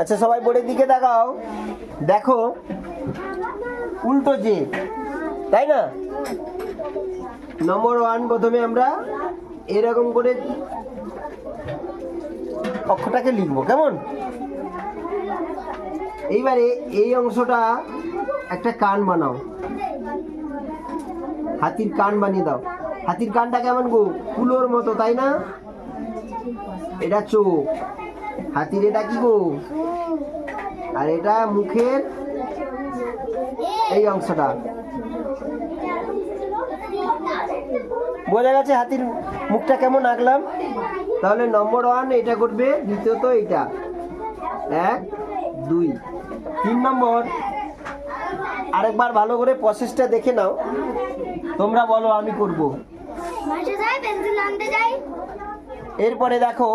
আচ্ছা সবাই বোর্ডের দিকে তাকাও, দেখো উল্টো যে, তাই না? নম্বর 1 প্রথমে আমরা এরকম করে অক্ষরটাকে লিখবো, কেমন? এইবারে এই অংশটা একটা কান বানাও, হাতির কান বানিয়ে দাও। হাতির কানটা কেমন গো? কুলোর মতো, তাই না? এটা চোখ, হাতির এটা কি গো? আর এটা মুখের এই অংশটা। বোঝা গেছে হাতির মুখটা কেমন আঁকলাম? তাহলে নম্বর 1 এটা করবে, দ্বিতীয়ত এইটা 1 2। 3 নম্বর আরেকবার ভালো করে প্রসেসটা দেখে নাও, তোমরা বলো আমি করব। এরপরে দেখো